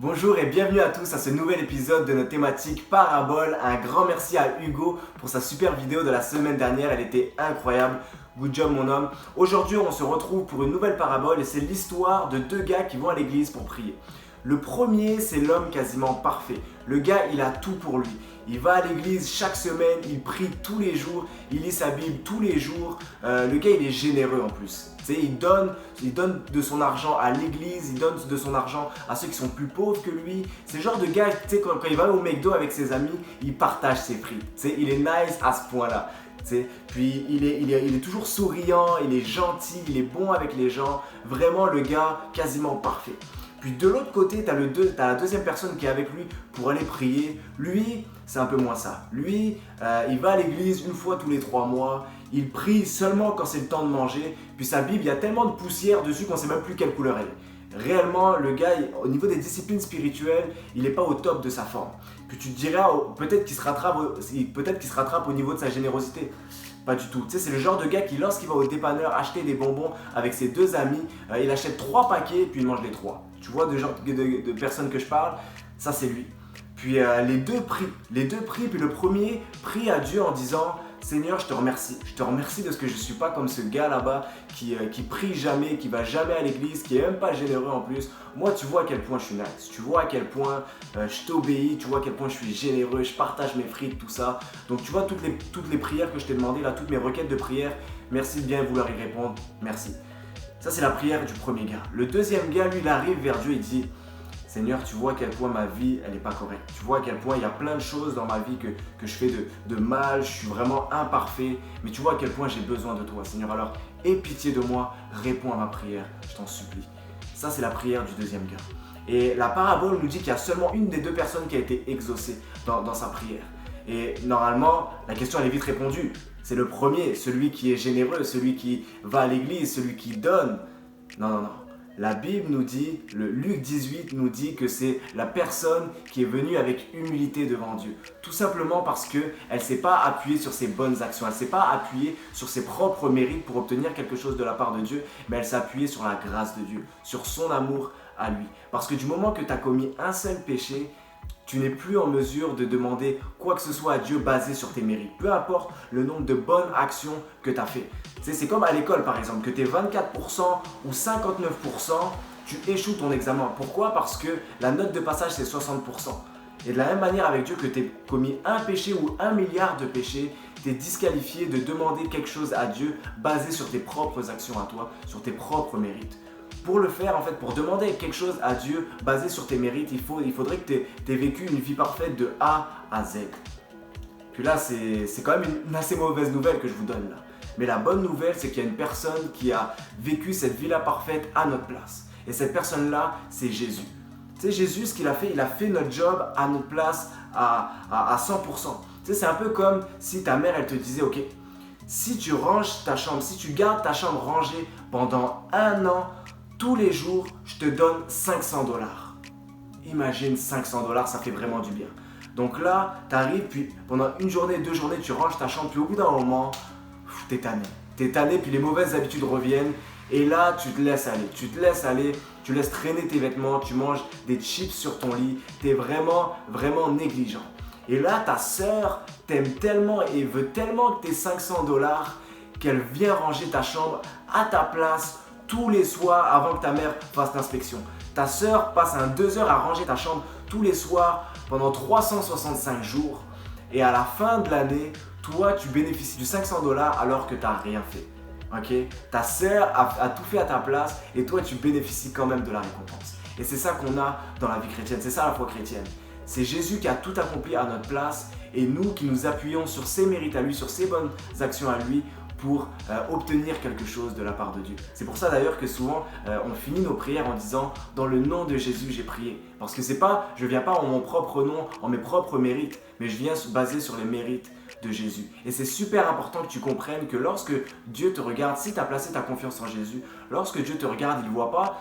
Bonjour et bienvenue à tous à ce nouvel épisode de notre thématique Parabole. Un grand merci à Hugo pour sa super vidéo de la semaine dernière, elle était incroyable. Good job mon homme. Aujourd'hui on se retrouve pour une nouvelle parabole et c'est l'histoire de deux gars qui vont à l'église pour prier. Le premier, c'est l'homme quasiment parfait. Le gars, il a tout pour lui. Il va à l'église chaque semaine, il prie tous les jours, il lit sa Bible tous les jours. Le gars, il est généreux en plus. Tu sais, il donne de son argent à l'église, il donne de son argent à ceux qui sont plus pauvres que lui. C'est le genre de gars, tu sais, quand il va au McDo avec ses amis, il partage ses frites. Tu sais, il est nice à ce point-là. Puis il est toujours souriant, il est gentil, il est bon avec les gens. Vraiment le gars quasiment parfait. Puis de l'autre côté, tu as la deuxième personne qui est avec lui pour aller prier. Lui, c'est un peu moins ça. Lui, il va à l'église une fois tous les 3 mois. Il prie seulement quand c'est le temps de manger. Puis sa Bible, il y a tellement de poussière dessus qu'on ne sait même plus quelle couleur elle est. Réellement, le gars, au niveau des disciplines spirituelles, il n'est pas au top de sa forme. Puis tu te diras, peut-être qu'il se rattrape au niveau de sa générosité. Pas du tout. Tu sais, c'est le genre de gars qui, lorsqu'il va au dépanneur acheter des bonbons avec ses 2 amis, il achète 3 paquets puis il mange les 3. Tu vois de genre de personnes que je parle, ça c'est lui. Puis les deux prient, puis le premier prie à Dieu en disant « Seigneur, je te remercie de ce que je ne suis pas comme ce gars là-bas qui prie jamais, qui va jamais à l'église, qui est même pas généreux en plus. Moi, tu vois à quel point je suis nice, tu vois à quel point je t'obéis, tu vois à quel point je suis généreux, je partage mes frites, tout ça. Donc tu vois toutes les prières que je t'ai demandées, là, toutes mes requêtes de prière, merci de bien vouloir y répondre, merci. » Ça, c'est la prière du premier gars. Le deuxième gars, lui, il arrive vers Dieu et dit « Seigneur, tu vois à quel point ma vie, elle n'est pas correcte. Tu vois à quel point il y a plein de choses dans ma vie que je fais de mal, je suis vraiment imparfait. Mais tu vois à quel point j'ai besoin de toi, Seigneur. Alors, aie pitié de moi, réponds à ma prière, je t'en supplie. » Ça, c'est la prière du deuxième gars. Et la parabole nous dit qu'il y a seulement une des 2 personnes qui a été exaucée dans sa prière. Et normalement, la question elle est vite répondue. C'est le premier, celui qui est généreux, celui qui va à l'église, celui qui donne. Non. La Bible nous dit, le Luc 18 nous dit que c'est la personne qui est venue avec humilité devant Dieu. Tout simplement parce qu'elle ne s'est pas appuyée sur ses bonnes actions, elle ne s'est pas appuyée sur ses propres mérites pour obtenir quelque chose de la part de Dieu, mais elle s'est appuyée sur la grâce de Dieu, sur son amour à lui. Parce que du moment que tu as commis un seul péché, tu n'es plus en mesure de demander quoi que ce soit à Dieu basé sur tes mérites. Peu importe le nombre de bonnes actions que tu as fait. C'est comme à l'école par exemple, que tu es 24% ou 59%, tu échoues ton examen. Pourquoi? Parce que la note de passage c'est 60%. Et de la même manière avec Dieu que tu aies commis un péché ou 1 milliard de péchés, tu es disqualifié de demander quelque chose à Dieu basé sur tes propres actions à toi, sur tes propres mérites. Pour le faire, en fait, pour demander quelque chose à Dieu basé sur tes mérites, il faudrait que tu aies vécu une vie parfaite de A à Z. Puis là, c'est quand même une assez mauvaise nouvelle que je vous donne là. Mais la bonne nouvelle, c'est qu'il y a une personne qui a vécu cette vie-là parfaite à notre place. Et cette personne-là, c'est Jésus. Tu sais, Jésus, ce qu'il a fait, il a fait notre job à notre place à 100%. Tu sais, c'est un peu comme si ta mère, elle te disait, ok, si tu ranges ta chambre, si tu gardes ta chambre rangée pendant 1 an, tous les jours, je te donne 500 $. Imagine 500 $, ça fait vraiment du bien. Donc là, tu arrives, puis pendant 1 journée, 2 journées, tu ranges ta chambre, puis au bout d'un moment, t'es tanné. T'es tanné, puis les mauvaises habitudes reviennent. Et là, tu te laisses aller, tu laisses traîner tes vêtements, tu manges des chips sur ton lit. T'es vraiment, vraiment négligent. Et là, ta sœur t'aime tellement et veut tellement que t'aies 500 $ qu'elle vient ranger ta chambre à ta place tous les soirs avant que ta mère fasse l'inspection. Ta sœur passe 2 heures à ranger ta chambre tous les soirs pendant 365 jours. Et à la fin de l'année, toi, tu bénéficies du 500 $ alors que tu n'as rien fait. Okay? Ta sœur a tout fait à ta place et toi, tu bénéficies quand même de la récompense. Et c'est ça qu'on a dans la vie chrétienne, c'est ça la foi chrétienne. C'est Jésus qui a tout accompli à notre place et nous qui nous appuyons sur ses mérites à lui, sur ses bonnes actions à lui pour obtenir quelque chose de la part de Dieu. C'est pour ça d'ailleurs que souvent on finit nos prières en disant « Dans le nom de Jésus, j'ai prié ». Parce que je ne viens pas en mon propre nom, en mes propres mérites, mais je viens basé sur les mérites de Jésus. Et c'est super important que tu comprennes que lorsque Dieu te regarde, si tu as placé ta confiance en Jésus, lorsque Dieu te regarde, il ne voit pas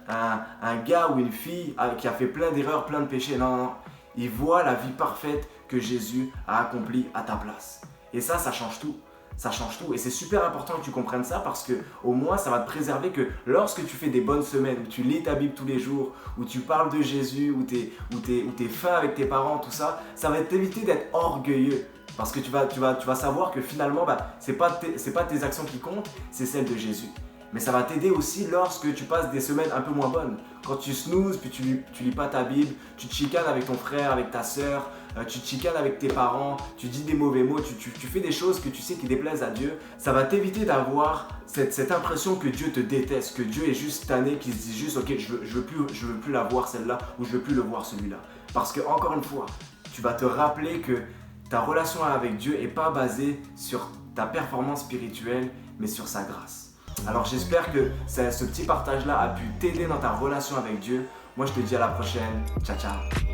un gars ou une fille qui a fait plein d'erreurs, plein de péchés. Non. Il voit la vie parfaite que Jésus a accomplie à ta place. Et ça change tout. ça change tout. Et c'est super important que tu comprennes ça parce que au moins ça va te préserver que lorsque tu fais des bonnes semaines, où tu lis ta Bible tous les jours, où tu parles de Jésus, où t'es fin avec tes parents, tout ça, ça va t'éviter d'être orgueilleux. Parce que tu vas savoir que finalement, c'est pas tes actions qui comptent, c'est celles de Jésus. Mais ça va t'aider aussi lorsque tu passes des semaines un peu moins bonnes. Quand tu snoozes, puis tu lis pas ta Bible, tu te chicanes avec ton frère, avec ta soeur, tu te chicanes avec tes parents, tu dis des mauvais mots, tu fais des choses que tu sais qui déplaisent à Dieu. Ça va t'éviter d'avoir cette impression que Dieu te déteste, que Dieu est juste tanné, qu'il se dit juste ok, je veux plus la voir celle-là ou je veux plus le voir celui-là. Parce que encore une fois, tu vas te rappeler que ta relation avec Dieu n'est pas basée sur ta performance spirituelle, mais sur sa grâce. Alors j'espère que ce petit partage-là a pu t'aider dans ta relation avec Dieu. Moi je te dis à la prochaine. Ciao ciao.